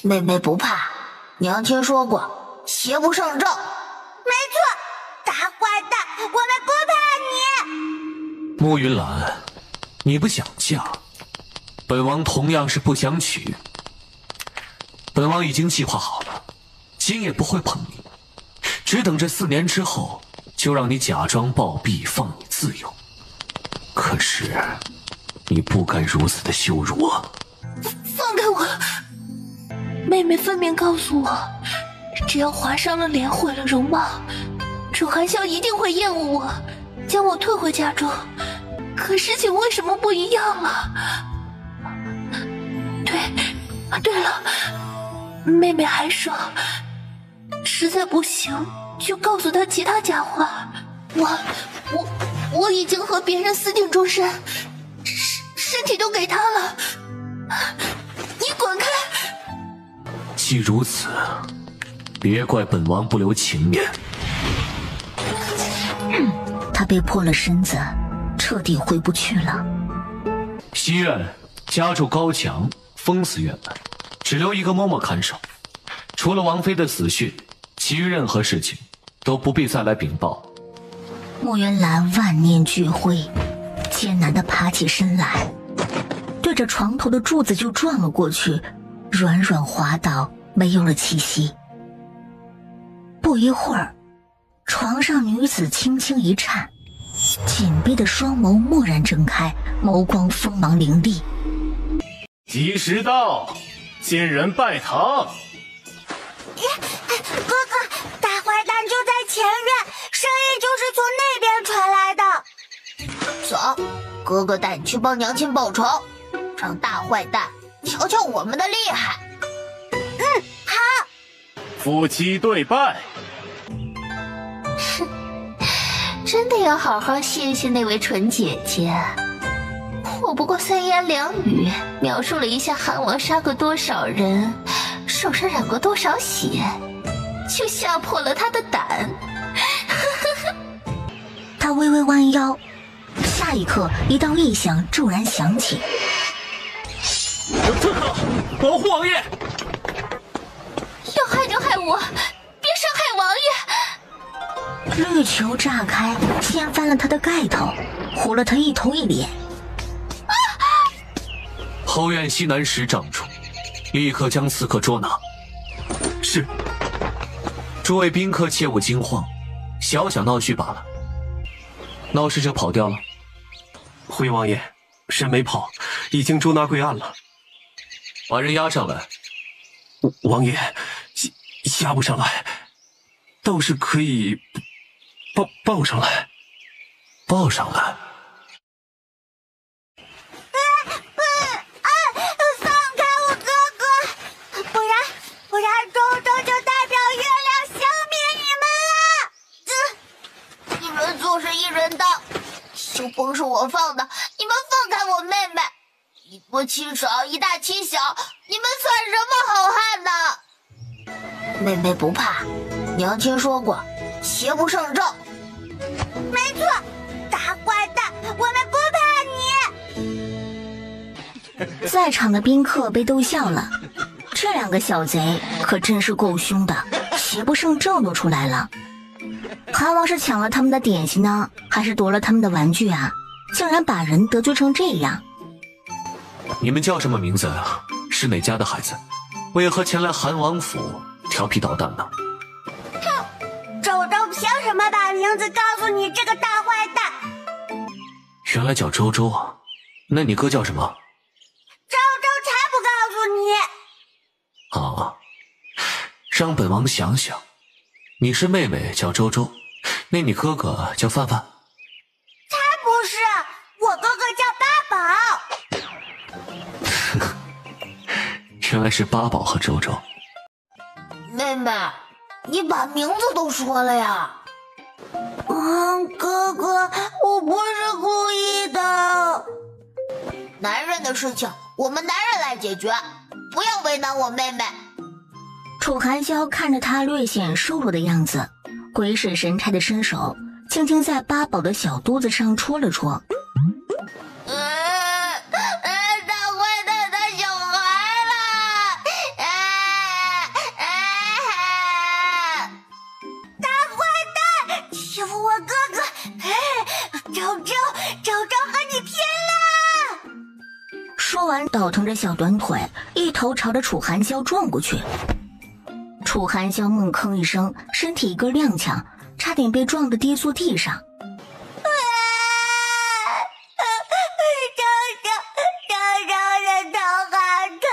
妹妹不怕，娘亲说过，邪不胜正。没错，大坏蛋，我们不怕你。慕云兰，你不想嫁，本王同样是不想娶。本王已经计划好了，今夜不会碰你，只等这4年之后，就让你假装暴毙，放你自由。可是，你不该如此的羞辱我。放开我！妹妹分明告诉我，只要划伤了脸，毁了容貌，楚寒萧一定会厌恶我，将我退回家中。可事情为什么不一样了？对了，妹妹还说，实在不行就告诉他其他假话。我已经和别人私定终身，身体都给他了。你滚开！既如此，别怪本王不留情面。他被破了身子，彻底回不去了。西院家住高墙，封死院门，只留一个嬷嬷看守。除了王妃的死讯，其余任何事情都不必再来禀报。慕云兰万念俱灰，艰难地爬起身来，对着床头的柱子就撞了过去，软软滑倒，没有了气息。不一会儿，床上女子轻轻一颤，紧闭的双眸蓦然睁开，眸光锋芒凌厉。及时到，见人拜堂。哥哥，大坏蛋就在前院，声音就是从那边传来的。走，哥哥带你去帮娘亲报仇，让大坏蛋瞧瞧我们的厉害。好。夫妻对拜。真的要好好谢谢那位纯姐姐。我不过3言2语描述了一下韩王杀过多少人，手上染过多少血，就吓破了他的胆。他微微弯腰，下一刻一道异响骤然响起。特克，保护王爷！要害就害我，别伤害王爷！绿球炸开，掀翻了他的盖头，糊了他一头一脸。后院西南10丈处，立刻将刺客捉拿。是。诸位宾客切勿惊慌，小小闹剧罢了。闹事者跑掉了。回王爷，人没跑，已经捉拿归案了。把人押上来。王爷，押不上来，倒是可以抱上来。抱上来。放开我哥哥，不然周周就代表月亮消灭你们了。一人做事一人当，绣崩是我放的，你们放开我妹妹。一多欺少，一大欺小，你们算什么好汉呢？妹妹不怕，娘亲说过，邪不胜正。没错，大坏蛋，我们不怕你。在场的宾客被逗笑了，这2个小贼可真是够凶的，邪不胜正都出来了。韩王是抢了他们的点心呢，还是夺了他们的玩具啊？竟然把人得罪成这样。你们叫什么名字啊？是哪家的孩子？为何前来韩王府调皮捣蛋呢？周周凭什么把名字告诉你这个大坏蛋？原来叫周周啊，那你哥叫什么？周周才不告诉你。啊，让本王想想，你是妹妹叫周周，那你哥哥叫范范？才不是，我哥哥叫八宝。原来是八宝和周周。妹妹，你把名字都说了呀？哥哥，我不是故意的。男人的事情我们男人来解决，不要为难我妹妹。楚寒萧看着他略显瘦弱的样子，鬼使神差的伸手轻轻在八宝的小肚子上戳了戳。大坏蛋的小孩了！倒腾着小短腿，一头朝着楚寒霄撞过去。楚寒霄猛吭一声，身体一个踉跄，差点被撞得跌坐地上。人头好疼！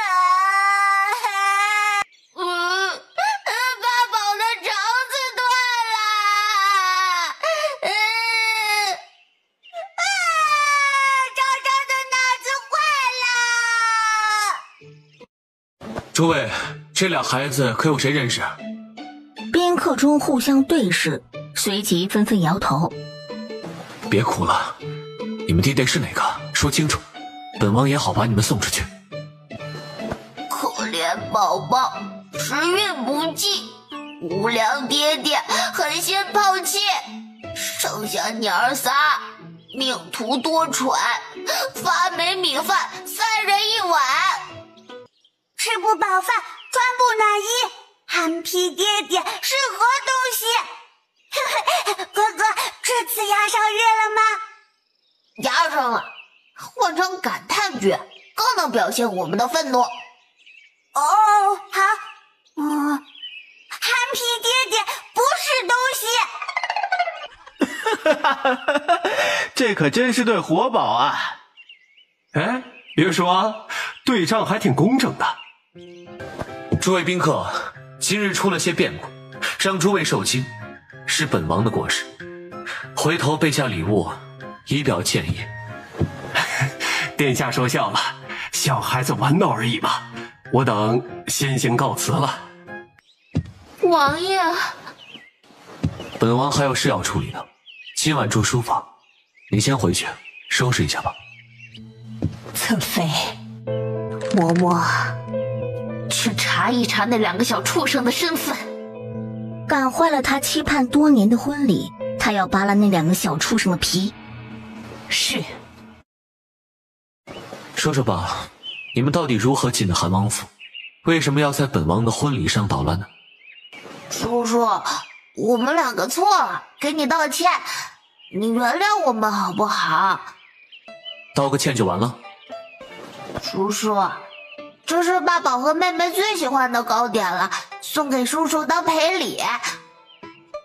八宝的肠子断了！昭昭的脑子坏了！诸位，这俩孩子可有谁认识？宾客中互相对视，随即纷纷摇头。别哭了，你们弟弟是哪个？说清楚，本王也好把你们送出去。可怜宝宝，时运不济，无良爹爹狠心抛弃，剩下娘儿仨，命途多舛，发霉米饭3人1碗，吃不饱饭，穿不暖衣，憨皮爹爹是何东西？哥哥，这次押上月了吗？押上了，换成感叹句，更能表现我们的愤怒。哦，好，憨皮爹爹不是东西。这可真是对活宝啊！哎，别说，对账还挺工整的。诸位宾客，今日出了些变故，让诸位受惊，是本王的过失。回头备下礼物，以表歉意。殿下说笑了，小孩子玩闹而已嘛。我等先行告辞了。王爷，本王还有事要处理呢，今晚住书房，你先回去收拾一下吧。侧妃，嬷嬷，去查一查那2个小畜生的身份。干坏了他期盼多年的婚礼，他要扒了那2个小畜生的皮。是。说说吧，你们到底如何进的韩王府？为什么要在本王的婚礼上捣乱呢？叔叔，我们2个错了，给你道歉，你原谅我们好不好？道个歉就完了？叔叔，这是爸宝和妹妹最喜欢的糕点了，送给叔叔当赔礼。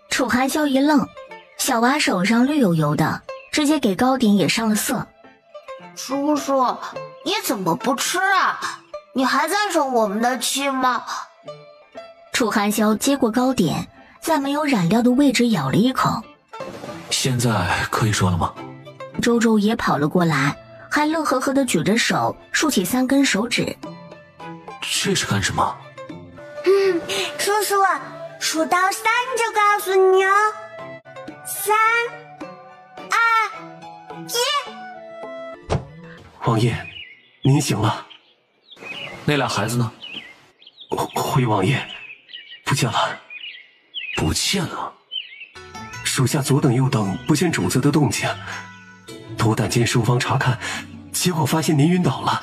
楚寒霄一愣，小娃手上绿油油的，直接给糕点也上了色。叔叔，你怎么不吃啊？你还在生我们的气吗？楚寒霄接过糕点，在没有染料的位置咬了一口。现在可以说了吗？周周也跑了过来，还乐呵呵地举着手，竖起3根手指。这是干什么？叔叔，数到3就告诉你哦。3、2、1。王爷，您醒了。那俩孩子呢？回王爷，不见了。不见了？属下左等右等不见主子的动静，斗胆进书房查看，结果发现您晕倒了，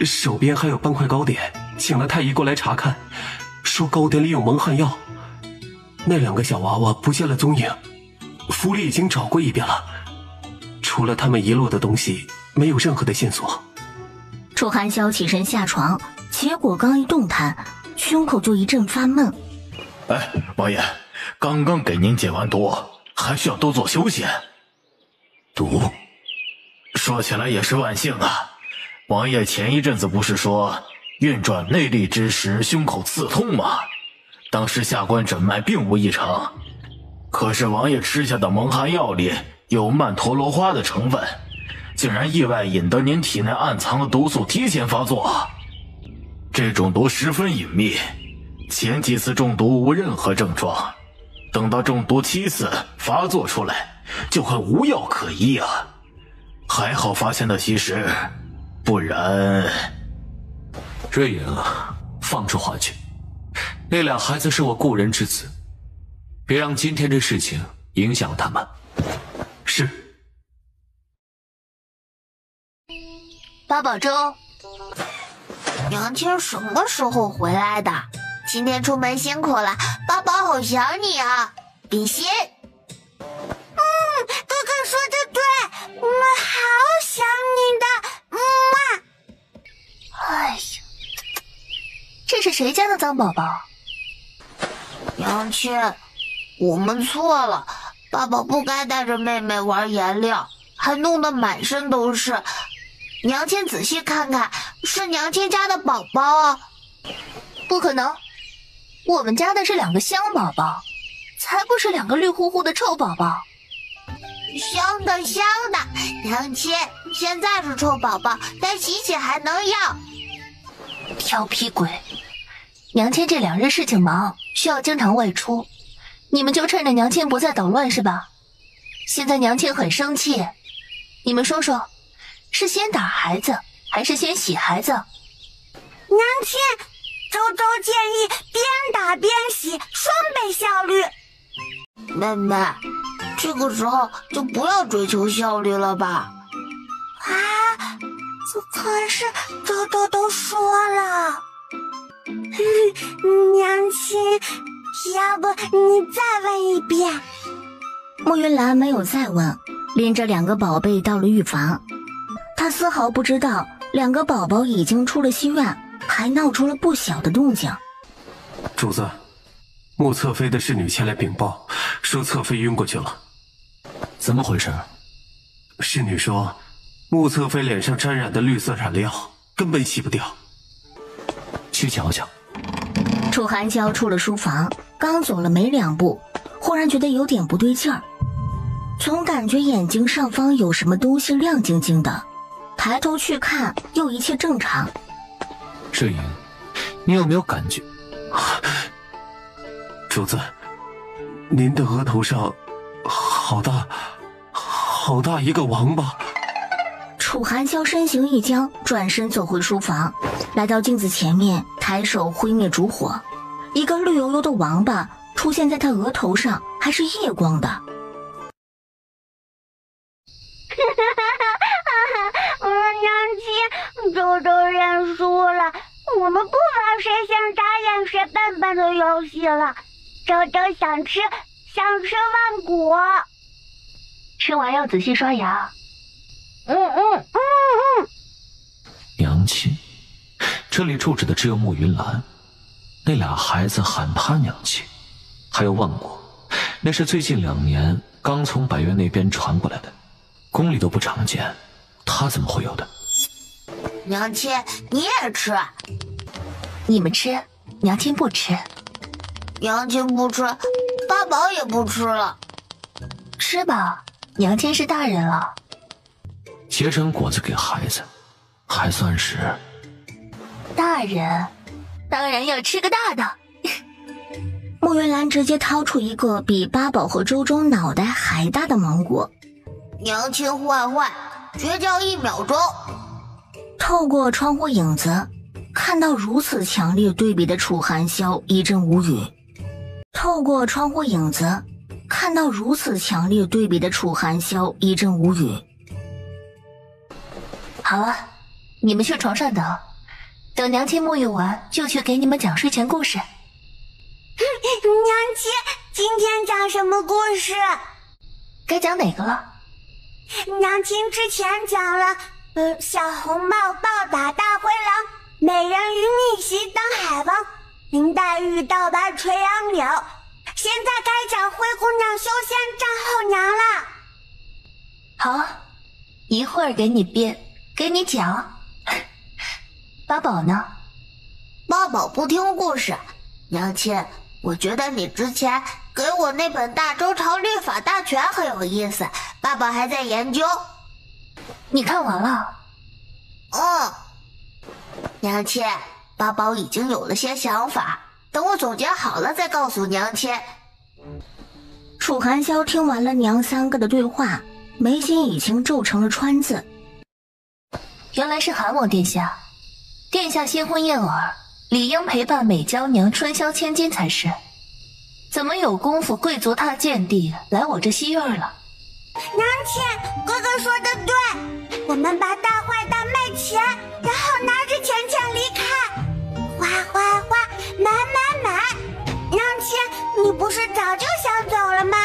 手边还有半块糕点，请了太医过来查看，说糕点里有蒙汗药。那2个小娃娃不见了踪影，府里已经找过一遍了，除了他们遗落的东西，没有任何的线索。楚寒霄起身下床，结果刚一动弹，胸口就一阵发闷。哎，王爷，刚刚给您解完毒，还需要多做休息。毒？说起来也是万幸啊，王爷前一阵子不是说运转内力之时胸口刺痛吗？当时下官诊脉并无异常，可是王爷吃下的蒙汗药里有曼陀罗花的成分，竟然意外引得您体内暗藏的毒素提前发作。这种毒十分隐秘，前几次中毒无任何症状，等到中毒7次发作出来，就会无药可医啊！还好发现的及时，不然……瑞言啊，放出话去。那俩孩子是我故人之子，别让今天这事情影响他们。是。八宝粥，娘亲什么时候回来的？今天出门辛苦了，八宝好想你啊！比心。哥哥说的对，我们好想你的，这是谁家的脏宝宝？娘亲，我们错了，爸爸不该带着妹妹玩颜料，还弄得满身都是。娘亲仔细看看，是娘亲家的宝宝啊！不可能，我们家的是2个香宝宝，才不是2个绿乎乎的臭宝宝。香的香的，娘亲，现在是臭宝宝，但洗洗还能要。调皮鬼，娘亲这2日事情忙，需要经常外出，你们就趁着娘亲不在捣乱是吧？现在娘亲很生气，你们说说，是先打孩子还是先洗孩子？娘亲，周周建议边打边洗，双倍效率。妹妹，这个时候就不要追求效率了吧？啊，可是周周都说了。娘亲，要不你再问一遍？莫云兰没有再问，拎着2个宝贝到了浴房。她丝毫不知道2个宝宝已经出了西院，还闹出了不小的动静。主子，穆侧妃的侍女前来禀报，说侧妃晕过去了。怎么回事？侍女说，穆侧妃脸上沾染的绿色染料根本洗不掉。去瞧瞧。楚寒娇出了书房，刚走了没2步，忽然觉得有点不对劲儿，总感觉眼睛上方有什么东西亮晶晶的，抬头去看，又一切正常。世莹，你有没有感觉？主子，您的额头上好大一个王八。楚寒娇身形一僵，转身走回书房，来到镜子前面，抬手挥灭烛火，一个绿油油的王八出现在他额头上，还是夜光的。娘亲，周周认输了，我们不玩谁先眨眼谁笨笨的游戏了。周周想吃万果，吃完要仔细刷牙。娘亲，这里住着的只有穆云兰，那俩孩子喊她娘亲，还有万果，那是最近2年刚从百越那边传过来的，宫里都不常见，她怎么会有的？娘亲，你也吃？你们吃，娘亲不吃。娘亲不吃，八宝也不吃了。吃吧，娘亲是大人了。节省果子给孩子，还算是大人，当然要吃个大的。穆云兰直接掏出一个比八宝和周周脑袋还大的芒果。娘亲坏坏，绝交1秒钟。透过窗户影子，看到如此强烈对比的楚寒霄一阵无语。透过窗户影子，看到如此强烈对比的楚寒霄一阵无语。好了，你们去床上等，等娘亲沐浴完就去给你们讲睡前故事。娘亲，今天讲什么故事？该讲哪个了？娘亲之前讲了小红帽暴打大灰狼，美人鱼逆袭当海王，林黛玉倒拔垂杨柳，现在该讲灰姑娘修仙战后娘了。好，一会儿给你编，给你讲。八宝呢？八宝不听故事。娘亲，我觉得你之前给我那本《大周朝律法大全》很有意思，八宝还在研究。你看完了？娘亲，八宝已经有了些想法，等我总结好了再告诉娘亲。楚寒霄听完了娘3个的对话，眉心已经皱成了川字。原来是韩王殿下，殿下新婚燕尔，理应陪伴美娇娘春宵千金才是，怎么有功夫贵族踏贱地来我这西院了？娘亲，哥哥说的对，我们把大坏蛋卖钱，然后拿着钱钱离开，花花花，买买买。娘亲，你不是早就想走了吗？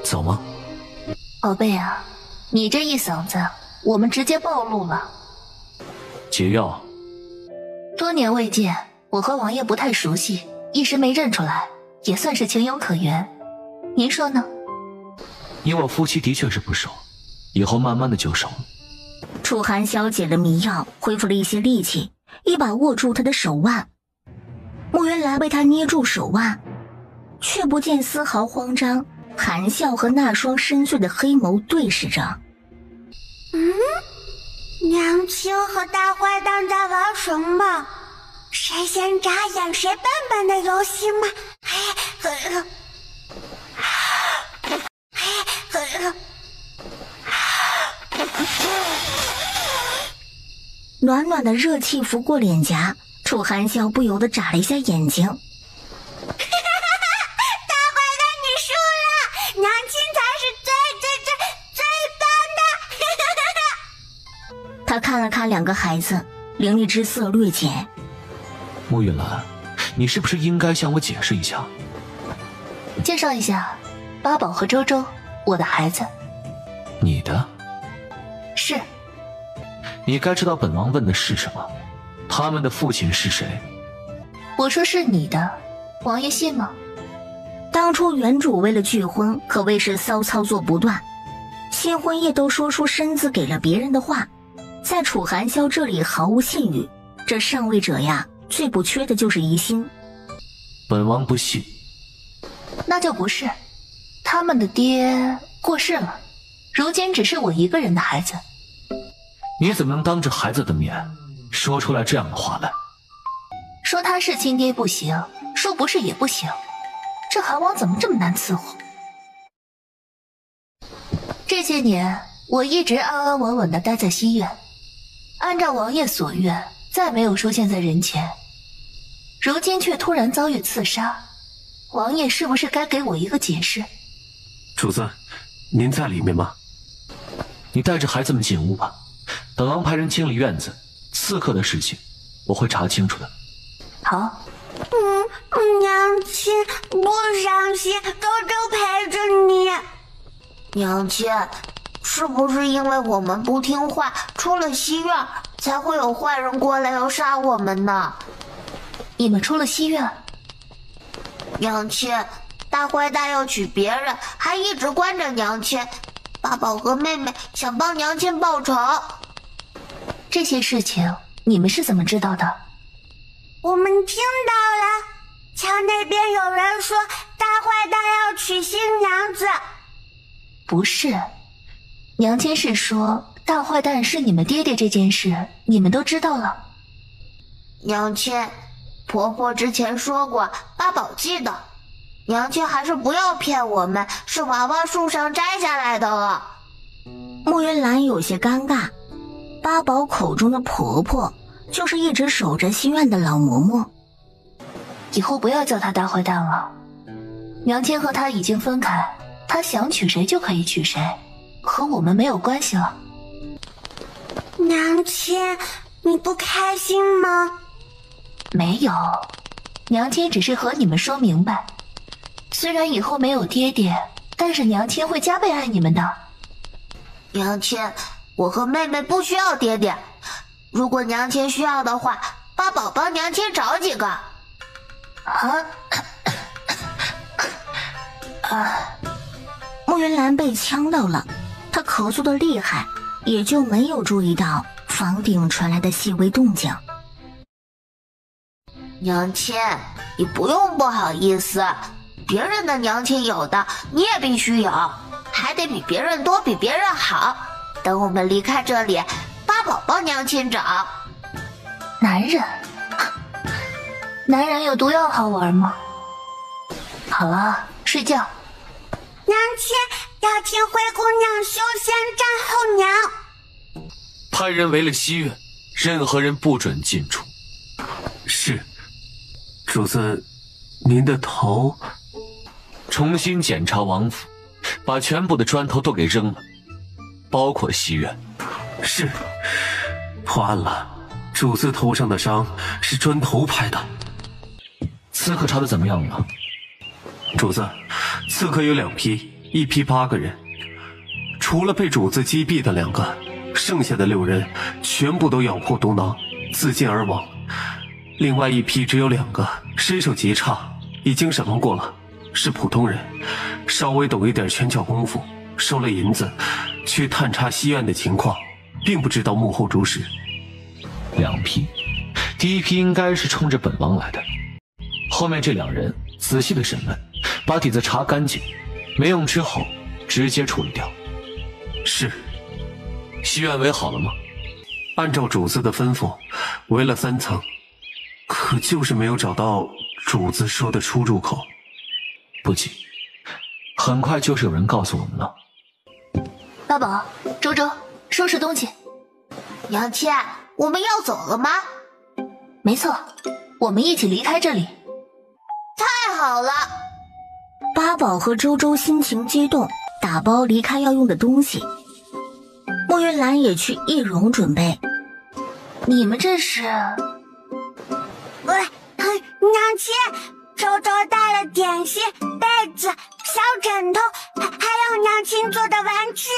走吗？宝贝啊，你这一嗓子，我们直接暴露了。解药。多年未见，我和王爷不太熟悉，一时没认出来，也算是情有可原。您说呢？你我夫妻的确是不熟，以后慢慢的就熟了。楚寒消解了迷药，恢复了一些力气，一把握住他的手腕。穆云兰为他捏住手腕，却不见丝毫慌张，含笑和那双深邃的黑眸对视着。娘亲和大坏蛋在玩什么？谁先眨眼谁笨笨的游戏吗？暖暖的热气拂过脸颊，楚寒笑不由得眨了一下眼睛。大坏蛋，你输了！娘亲才是最棒的！他看了看两个孩子，凌厉之色略减。穆云兰，你是不是应该向我解释一下？介绍一下，八宝和周周，我的孩子。你的？是。你该知道本王问的是什么，他们的父亲是谁？我说是你的，王爷信吗？当初原主为了拒婚，可谓是骚操作不断，新婚夜都说出身子给了别人的话，在楚寒萧这里毫无信誉。这上位者呀，最不缺的就是疑心。本王不信。那就不是，他们的爹过世了，如今只是我一个人的孩子。你怎么能当着孩子的面说出来这样的话来？说他是亲爹不行，说不是也不行，这韩王怎么这么难伺候？这些年我一直安安稳稳地待在西院，按照王爷所愿，再没有出现在人前，如今却突然遭遇刺杀，王爷是不是该给我一个解释？主子，您在里面吗？你带着孩子们进屋吧，本王派人清理院子，刺客的事情我会查清楚的。好。娘亲不伤心，周周陪着你。娘亲，是不是因为我们不听话，出了西院，才会有坏人过来要杀我们呢？你们出了西院？娘亲，大坏蛋要娶别人，还一直关着娘亲。八宝和妹妹想帮娘亲报仇。这些事情你们是怎么知道的？我们听到了，墙那边有人说大坏蛋要娶新娘子。不是，娘亲是说大坏蛋是你们爹爹这件事，你们都知道了。娘亲，婆婆之前说过，八宝记得。娘亲还是不要骗我们，是娃娃树上摘下来的了。穆云兰有些尴尬，八宝口中的婆婆就是一直守着心愿的老嬷嬷。以后不要叫她大坏蛋了，娘亲和她已经分开，她想娶谁就可以娶谁，和我们没有关系了。娘亲，你不开心吗？没有，娘亲只是和你们说明白，虽然以后没有爹爹，但是娘亲会加倍爱你们的。娘亲，我和妹妹不需要爹爹，如果娘亲需要的话，八宝帮娘亲找几个。穆云兰被呛到了，她咳嗽的厉害，也就没有注意到房顶传来的细微动静。娘亲，你不用不好意思，别人的娘亲有的，你也必须有，还得比别人多，比别人好。等我们离开这里，八宝帮娘亲找。男人有毒药好玩吗？好了，睡觉。娘亲要听灰姑娘修仙战后娘。派人围了西院，任何人不准进出。是。主子，您的头。重新检查王府，把全部的砖头都给扔了，包括西院。是。破案了，主子头上的伤是砖头拍的。刺客查的怎么样了？主子，刺客有2批，一批8个人，除了被主子击毙的2个，剩下的6人全部都咬破毒囊，自尽而亡。另外一批只有2个，身手极差，已经审问过了，是普通人，稍微懂一点拳脚功夫，收了银子，去探查西院的情况，并不知道幕后主使。2批，第一批应该是冲着本王来的，后面这2人仔细的审问，把底子查干净，没用之后直接处理掉。是。西院围好了吗？按照主子的吩咐，围了3层，可就是没有找到主子说的出入口。不急，很快就是有人告诉我们了。八宝、周周，收拾东西。娘亲，我们要走了吗？没错，我们一起离开这里。太好了！八宝和周周心情激动，打包离开要用的东西。莫云兰也去易容准备。你们这是？娘亲，周周带了点心、被子、小枕头，还有娘亲做的玩具。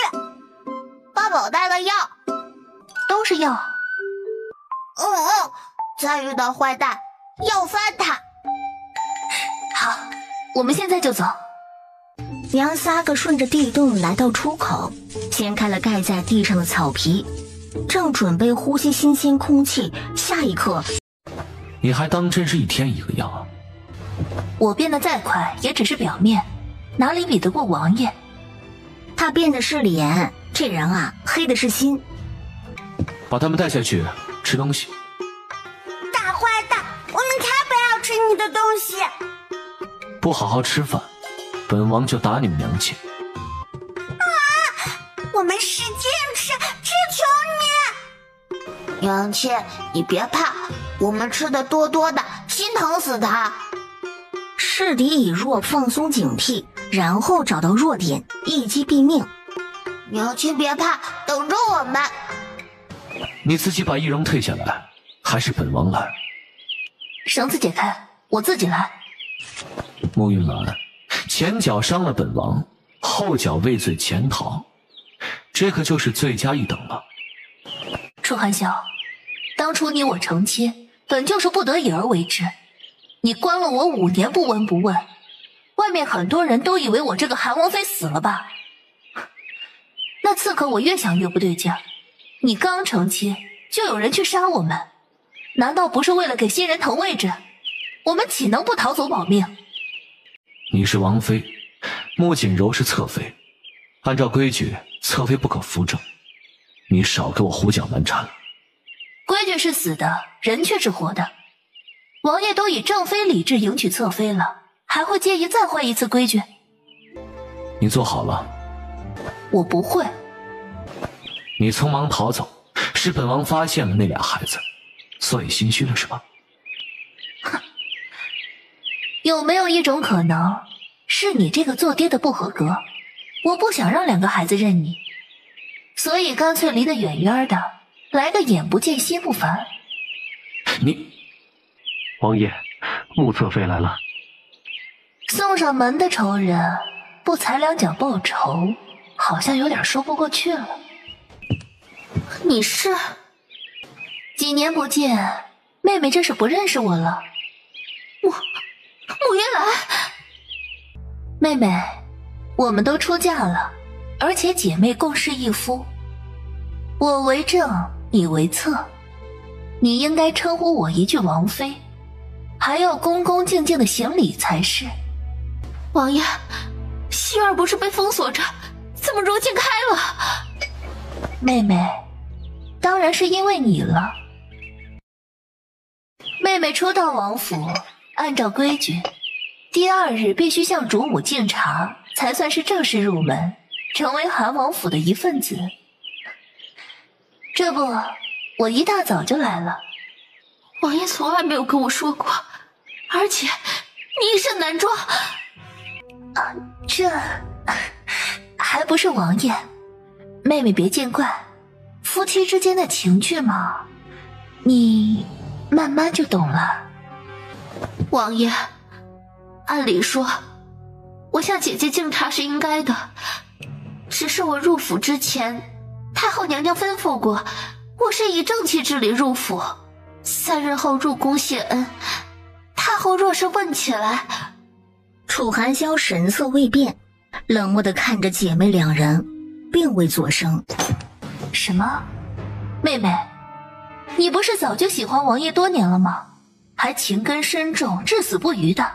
八宝带了药，都是药。再遇到坏蛋，要翻他。好，我们现在就走。娘3个顺着地洞来到出口，掀开了盖在地上的草皮，正准备呼吸新鲜空气，下一刻，你还当真是一天一个样啊？我变得再快，也只是表面，哪里比得过王爷？他变的是脸，这人啊，黑的是心。把他们带下去吃东西。大坏蛋，我们才不要吃你的东西！不好好吃饭，本王就打你们娘亲！我们使劲吃，只求你！娘亲，你别怕，我们吃的多多的，心疼死他。示敌以弱，放松警惕，然后找到弱点，一击毙命。娘亲别怕，等着我们。你自己把易容退下来，还是本王来？绳子解开，我自己来。慕云兰，前脚伤了本王，后脚畏罪潜逃，这可就是罪加一等了。楚寒霄，当初你我成亲，本就是不得已而为之。你关了我5年不闻不问，外面很多人都以为我这个韩王妃死了吧？那刺客我越想越不对劲儿，你刚成亲就有人去杀我们，难道不是为了给新人腾位置？我们岂能不逃走保命？你是王妃，穆锦柔是侧妃，按照规矩，侧妃不可扶正。你少给我胡搅蛮缠了。规矩是死的，人却是活的。王爷都以正妃礼制迎娶侧妃了，还会介意再坏一次规矩？你做好了？我不会。你匆忙逃走，是本王发现了那俩孩子，所以心虚了是吧？哼，有没有一种可能，是你这个做爹的不合格？我不想让2个孩子认你，所以干脆离得远远的，来个眼不见心不烦。你，王爷，穆侧妃来了。送上门的仇人，不踩2脚报仇，好像有点说不过去了。你是？几年不见，妹妹这是不认识我了。穆云兰，妹妹，我们都出嫁了，而且姐妹共侍一夫，我为正，你为侧，你应该称呼我一句王妃，还要恭恭敬敬的行礼才是。王爷，希儿不是被封锁着，怎么如今开了？妹妹，当然是因为你了。妹妹初到王府，按照规矩，第2日必须向主母敬茶，才算是正式入门，成为韩王府的一份子。这不，我一大早就来了。王爷从来没有跟我说过，而且你一身男装。这还不是王爷，妹妹别见怪，夫妻之间的情趣嘛，你慢慢就懂了。王爷，按理说我向姐姐敬茶是应该的，只是我入府之前，太后娘娘吩咐过，我是以正气之礼入府， 3日后入宫谢恩，太后若是问起来……楚寒霄神色未变，冷漠地看着姐妹两人，并未作声。什么？妹妹，你不是早就喜欢王爷多年了吗？还情根深重，至死不渝的。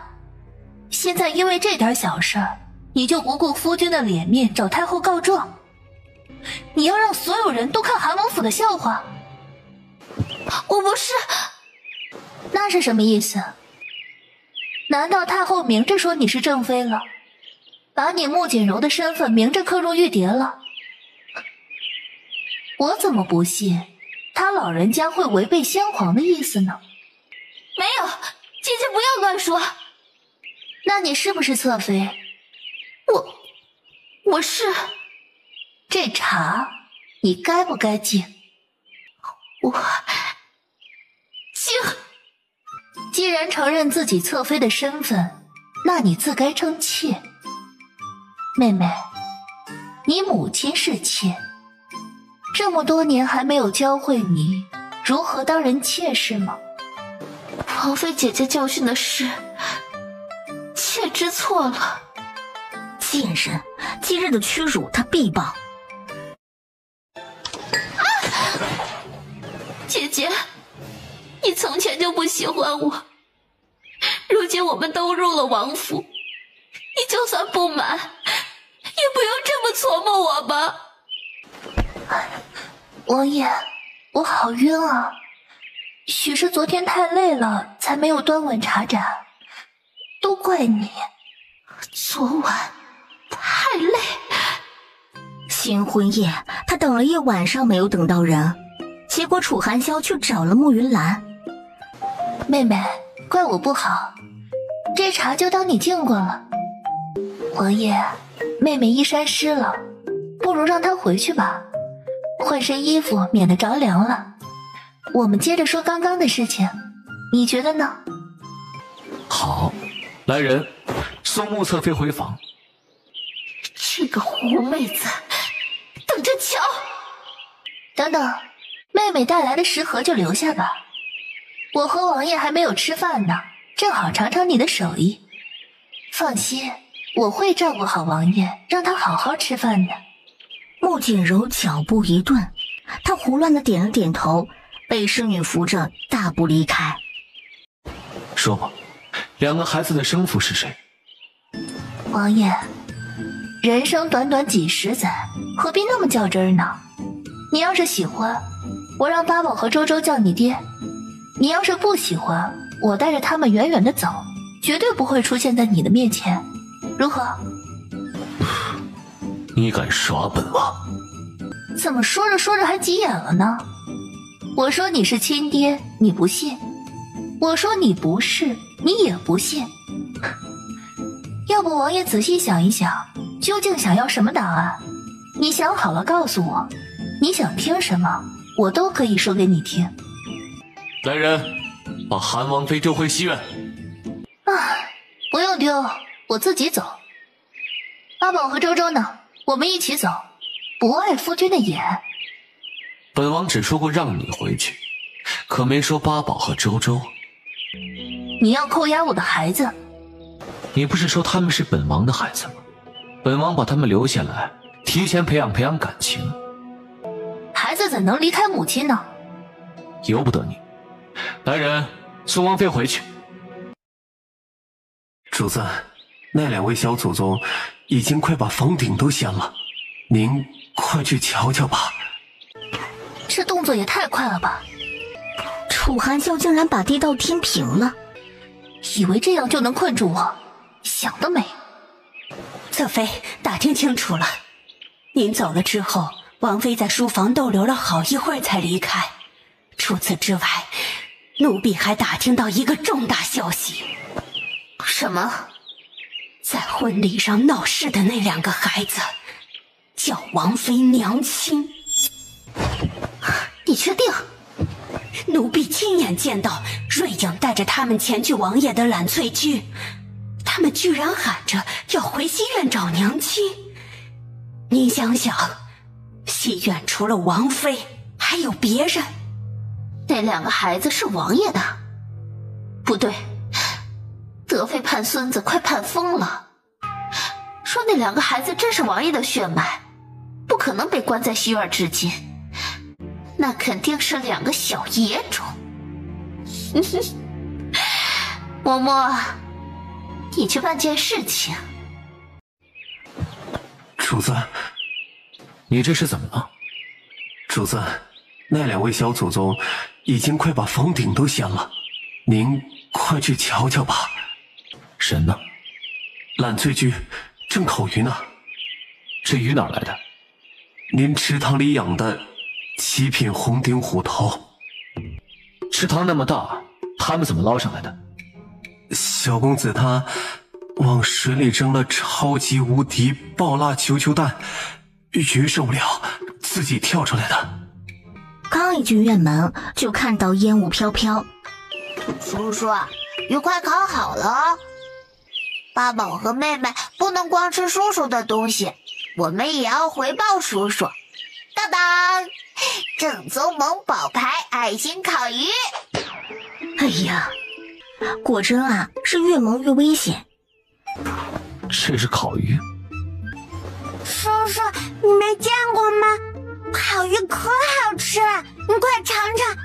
现在因为这点小事儿，你就不顾夫君的脸面找太后告状？你要让所有人都看韩王府的笑话？我不是。那是什么意思？难道太后明着说你是正妃了，把你穆锦柔的身份明着刻入玉牒了？我怎么不信他老人家会违背先皇的意思呢？没有，姐姐不要乱说。那你是不是侧妃？我是。这茶你该不该敬？我敬。既然承认自己侧妃的身份，那你自该称妾。妹妹，你母亲是妾，这么多年还没有教会你如何当人妾是吗？王妃姐姐教训的是，妾知错了。贱人，今日的屈辱他必报。姐姐，你从前就不喜欢我，如今我们都入了王府，你就算不满，也不用这么琢磨我吧。王爷，我好晕啊，许是昨天太累了，才没有端稳茶盏，都怪你。昨晚太累。新婚夜，他等了一晚上没有等到人，结果楚寒霄去找了慕云兰。妹妹，怪我不好，这茶就当你敬过了。王爷，妹妹衣衫湿了，不如让她回去吧，换身衣服免得着凉了。我们接着说刚刚的事情，你觉得呢？好，来人，送穆侧妃回房。这个狐妹子，等着瞧。等等，妹妹带来的食盒就留下吧。我和王爷还没有吃饭呢，正好尝尝你的手艺。放心，我会照顾好王爷，让他好好吃饭的。穆锦柔脚步一顿，她胡乱地点了点头，被侍女扶着大步离开。说吧，两个孩子的生父是谁？王爷，人生短短几十载，何必那么较真呢？你要是喜欢，我让八宝和周周叫你爹；你要是不喜欢，我带着他们远远的走，绝对不会出现在你的面前，如何？你敢耍本王？怎么说着说着还急眼了呢？我说你是亲爹，你不信；我说你不是，你也不信。要不王爷仔细想一想，究竟想要什么答案？你想好了告诉我，你想听什么，我都可以说给你听。来人，把韩王妃丢回西院。不用丢，我自己走。阿宝和周周呢？我们一起走，不碍夫君的眼。本王只说过让你回去，可没说八宝和周周。你要扣押我的孩子？你不是说他们是本王的孩子吗？本王把他们留下来，提前培养感情。孩子怎能离开母亲呢？由不得你。来人，送王妃回去。主子，那两位小祖宗已经快把房顶都掀了，您快去瞧瞧吧。这动作也太快了吧！楚寒霄竟然把地道填平了，以为这样就能困住我，想得美！侧妃打听清楚了，您走了之后，王妃在书房逗留了好一会儿才离开。除此之外，奴婢还打听到一个重大消息。什么？在婚礼上闹事的那两个孩子，叫王妃娘亲。你确定？奴婢亲眼见到瑞影带着他们前去王爷的揽翠居，他们居然喊着要回西院找娘亲。您想想，西院除了王妃还有别人？那2个孩子是王爷的。不对，德妃盼孙子快盼疯了，说那2个孩子真是王爷的血脉，不可能被关在西院至今，那肯定是2个小野种。嬷嬷，你去办件事情。主子，你这是怎么了？主子，那2位小祖宗已经快把房顶都掀了，您快去瞧瞧吧。神呢？懒醉居正烤鱼呢。这鱼哪来的？您池塘里养的7品红顶虎头。池塘那么大，他们怎么捞上来的？小公子他往水里扔了超级无敌爆辣球球蛋，鱼受不了，自己跳出来的。刚一进院门，就看到烟雾飘飘。叔叔，鱼快烤好了哦。爸爸和妹妹不能光吃叔叔的东西，我们也要回报叔叔。当当，正宗萌宝牌爱心烤鱼。哎呀，果真啊，是越萌越危险。这是烤鱼。叔叔，你没见过吗？烤鱼可好吃了，你快尝尝。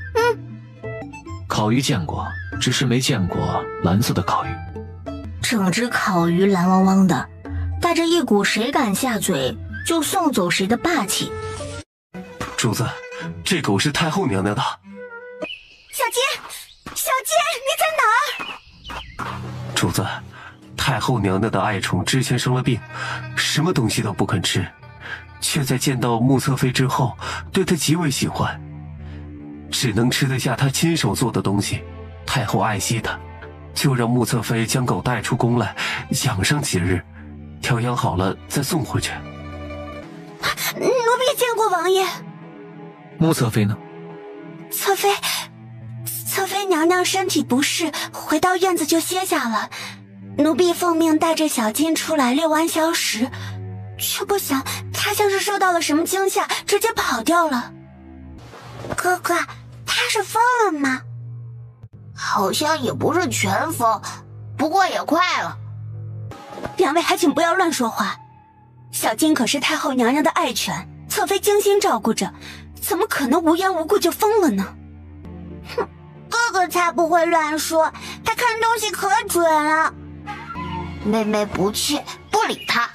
烤鱼见过，只是没见过蓝色的烤鱼。整只烤鱼蓝汪汪的，带着一股谁敢下嘴就送走谁的霸气。主子，这狗是太后娘娘的。小金，你在哪儿？主子，太后娘娘的爱宠之前生了病，什么东西都不肯吃，却在见到穆侧妃之后对她极为喜欢，只能吃得下她亲手做的东西。太后爱惜她，就让穆侧妃将狗带出宫来养上几日，调养好了再送回去。奴婢见过王爷。穆侧妃呢？侧妃娘娘身体不适，回到院子就歇下了。奴婢奉命带着小金出来遛完小史，却不想她像是受到了什么惊吓，直接跑掉了。哥哥，她是疯了吗？好像也不是全疯，不过也快了。2位还请不要乱说话。小金可是太后娘娘的爱犬，侧妃精心照顾着，怎么可能无缘无故就疯了呢？哼，哥哥才不会乱说，他看东西可准了。妹妹不气，不理他。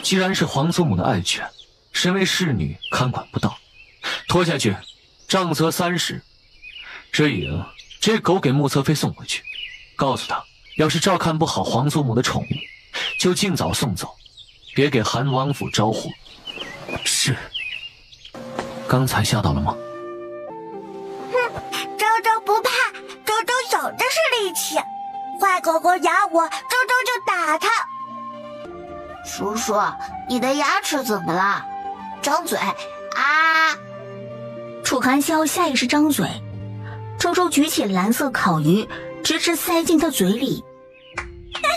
既然是皇祖母的爱犬，身为侍女看管不到，拖下去，杖责30。这影，这狗给穆侧妃送回去，告诉她，要是照看不好皇祖母的宠物，就尽早送走，别给韩王府招祸。是。刚才吓到了吗？周周不怕，周周有的是力气。坏狗狗咬我，周周就打它。叔叔，你的牙齿怎么了？张嘴啊！楚寒霄下意识张嘴，周周举起蓝色烤鱼，直直塞进他嘴里。大坏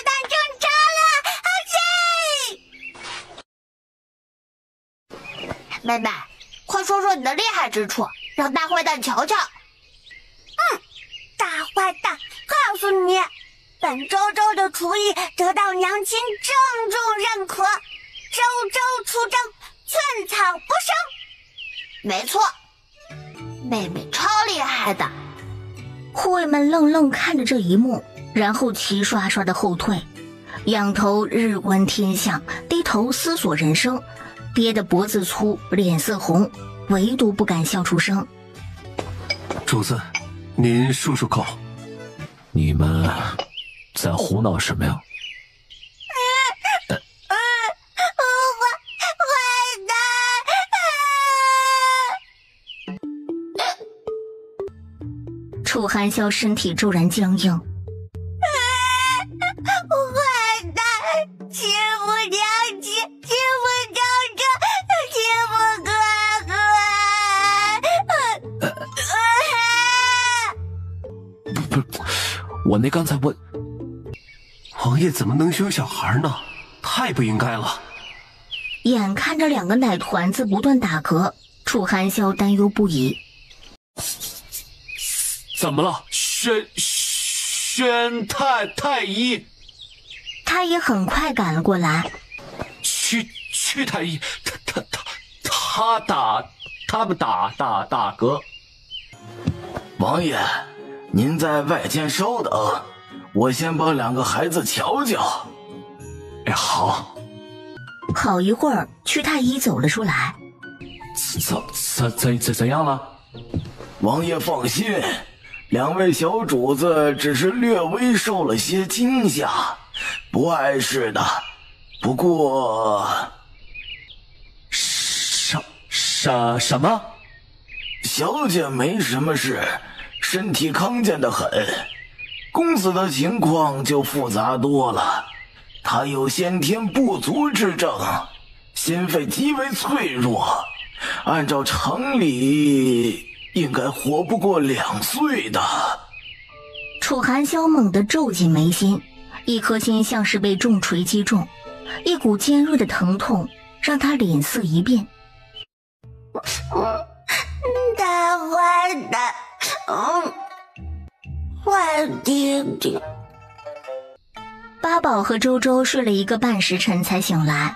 蛋中招了，好气！妹妹，快说说你的厉害之处，让大坏蛋瞧瞧。大坏蛋，告诉你，本周周的厨艺得到娘亲郑重认可，周周出征，寸草不生。没错，妹妹超厉害的。护卫们愣愣看着这一幕，然后齐刷刷的后退，仰头日观天象，低头思索人生，憋得脖子粗，脸色红，唯独不敢笑出声。主子，您漱漱口。你们在胡闹什么呀？坏蛋！楚寒霄身体骤然僵硬。坏蛋，欺负娘亲，欺负周周，欺负哥哥。不是，我那刚才我……王爷怎么能凶小孩呢？太不应该了。眼看着2个奶团子不断打嗝，楚寒霄担忧不已。怎么了？宣太医？他也很快赶了过来。屈太医，他们打嗝。王爷，您在外间稍等，我先帮2个孩子瞧瞧。哎，好。好一会儿，屈太医走了出来。怎样了？王爷放心，2位小主子只是略微受了些惊吓，不碍事的。不过，什么？小姐没什么事，身体康健得很。公子的情况就复杂多了，他有先天不足之症，心肺极为脆弱，按照常理应该活不过2岁的。楚寒霄猛地皱紧眉心，一颗心像是被重锤击中，一股尖锐的疼痛让他脸色一变。大坏蛋，坏爹爹。八宝和周周睡了一个半时辰才醒来，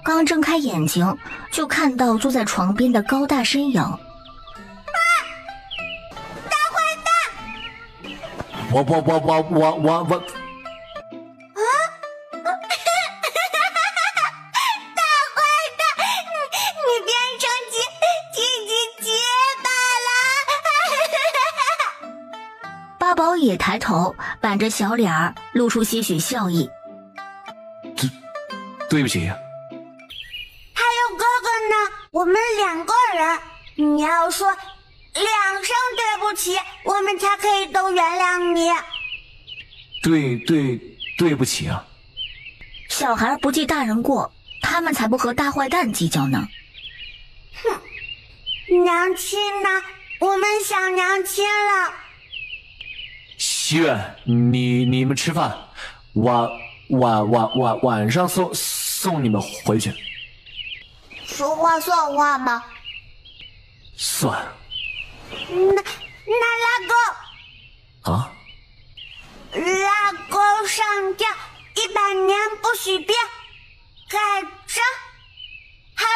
刚睁开眼睛就看到坐在床边的高大身影。大坏蛋！我。大坏蛋，你变成结巴了！八宝也抬头，板着小脸儿，露出些许笑意。对不起。还有哥哥呢，我们2个人，你要说2声对不起，我们才可以都原谅你。对不起啊。小孩不记大人过，他们才不和大坏蛋计较呢。哼，娘亲呢？我们想娘亲了。西苑，你们吃饭，晚上送你们回去。说话算话吗？算。那拉钩啊？拉钩上吊，100年不许变。盖章。好了，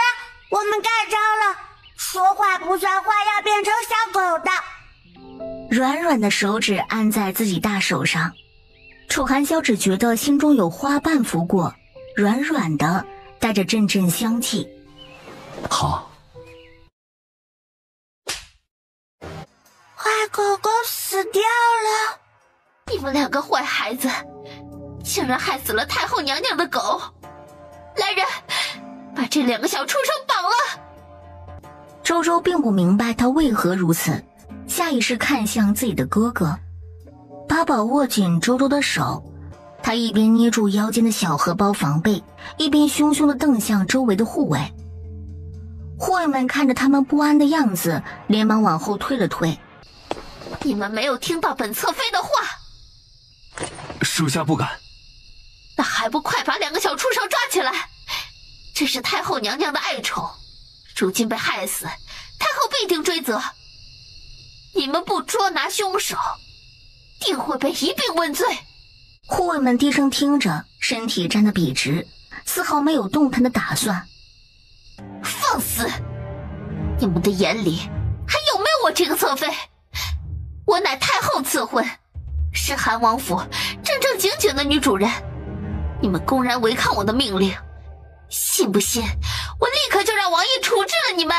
我们盖章了。说话不算话，要变成小狗的。软软的手指按在自己大手上，楚寒霄只觉得心中有花瓣拂过，软软的，带着阵阵香气。好。坏狗狗死掉了！你们2个坏孩子，竟然害死了太后娘娘的狗！来人，把这2个小畜生绑了！周周并不明白他为何如此，下意识看向自己的哥哥。八宝握紧周周的手，他一边捏住腰间的小荷包防备，一边凶凶地瞪向周围的护卫。护卫们看着他们不安的样子，连忙往后退了退。你们没有听到本侧妃的话？属下不敢。那还不快把2个小畜生抓起来！这是太后娘娘的爱宠，如今被害死，太后必定追责。你们不捉拿凶手，定会被一并问罪。护卫们低声听着，身体站得笔直，丝毫没有动弹的打算。放肆！你们的眼里还有没有我这个侧妃？我乃太后赐婚，是韩王府正正经经的女主人。你们公然违抗我的命令，信不信我立刻就让王爷处置了你们？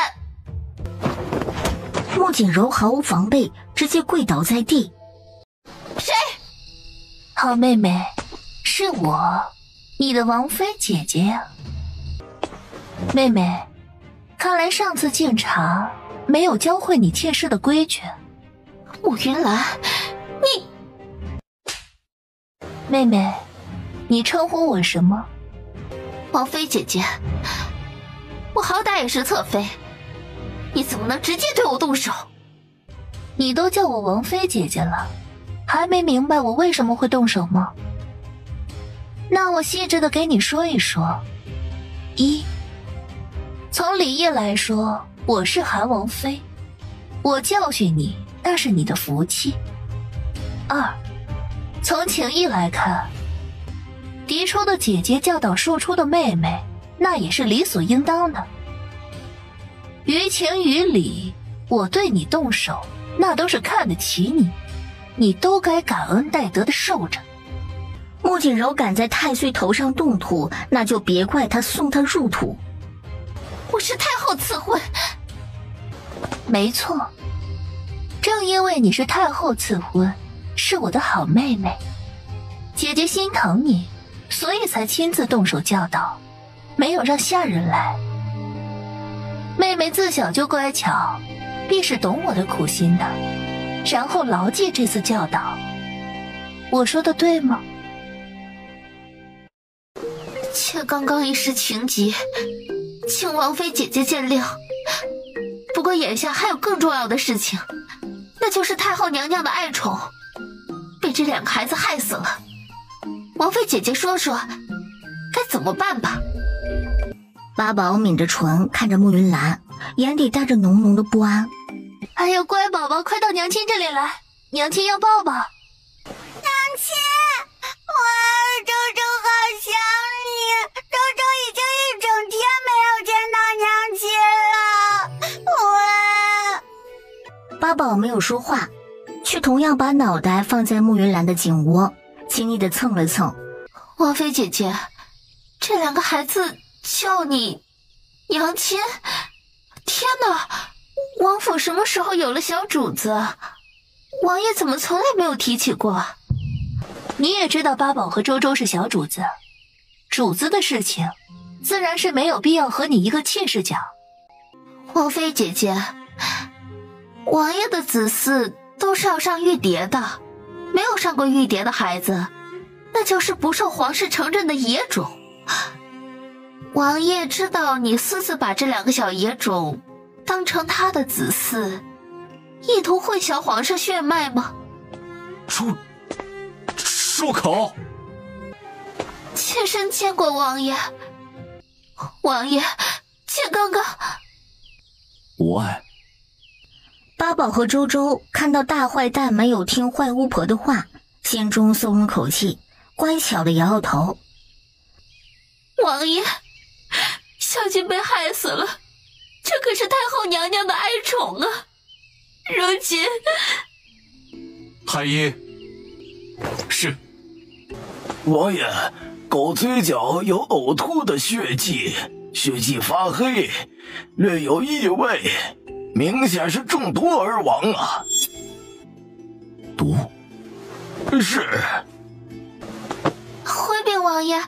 穆锦柔毫无防备，直接跪倒在地。谁？好妹妹，是我，你的王妃姐姐呀。妹妹，看来上次进茶没有教会你妾室的规矩。穆云兰，你……妹妹，你称呼我什么？王妃姐姐，我好歹也是侧妃，你怎么能直接对我动手？你都叫我王妃姐姐了，还没明白我为什么会动手吗？那我细致的给你说一说。1，从礼义来说，我是韩王妃，我教训你那是你的福气。二，从情义来看，嫡出的姐姐教导庶出的妹妹，那也是理所应当的。于情于理，我对你动手，那都是看得起你，你都该感恩戴德的受着。穆锦柔敢在太岁头上动土，那就别怪他送他入土。我是太后赐婚。没错，正因为你是太后赐婚，是我的好妹妹，姐姐心疼你，所以才亲自动手教导，没有让下人来。妹妹自小就乖巧，必是懂我的苦心的，然后牢记这次教导。我说的对吗？妾刚刚一时情急，请王妃姐姐见谅。不过眼下还有更重要的事情，那就是太后娘娘的爱宠被这两个孩子害死了。王妃姐姐说说该怎么办吧。八宝抿着唇看着慕云兰，眼里带着浓浓的不安。哎呀，乖宝宝，快到娘亲这里来，娘亲要抱抱。娘亲，周周好想你，周周已经一整天没有见到娘亲了。八宝没有说话，却同样把脑袋放在慕云兰的颈窝，轻易地蹭了蹭。王妃姐姐，这两个孩子叫你娘亲？天哪，王府什么时候有了小主子？王爷怎么从来没有提起过？你也知道八宝和周周是小主子，主子的事情自然是没有必要和你一个妾室讲。王妃姐姐，王爷的子嗣都是要上玉牒的，没有上过玉牒的孩子，那就是不受皇室承认的野种。王爷知道你私自把这两个小野种当成他的子嗣，意图混淆皇室血脉吗？住口！妾身见过王爷，王爷，妾刚刚无碍。八宝和周周看到大坏蛋没有听坏巫婆的话，心中松了口气，乖巧的摇摇头。王爷，小金被害死了，这可是太后娘娘的爱宠啊！如今，太医是。王爷，狗嘴角有呕吐的血迹，血迹发黑，略有异味，明显是中毒而亡啊！毒？是。回禀王爷，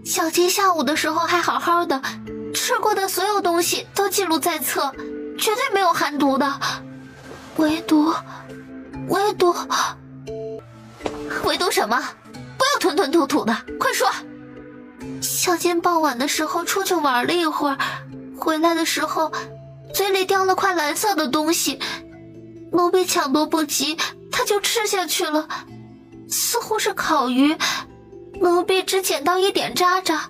小金下午的时候还好好的，吃过的所有东西都记录在册，绝对没有含毒的，唯独什么？不要吞吞吐吐的，快说！小金傍晚的时候出去玩了一会儿，回来的时候嘴里叼了块蓝色的东西，奴婢抢夺不及，他就吃下去了，似乎是烤鱼，奴婢只捡到一点渣渣，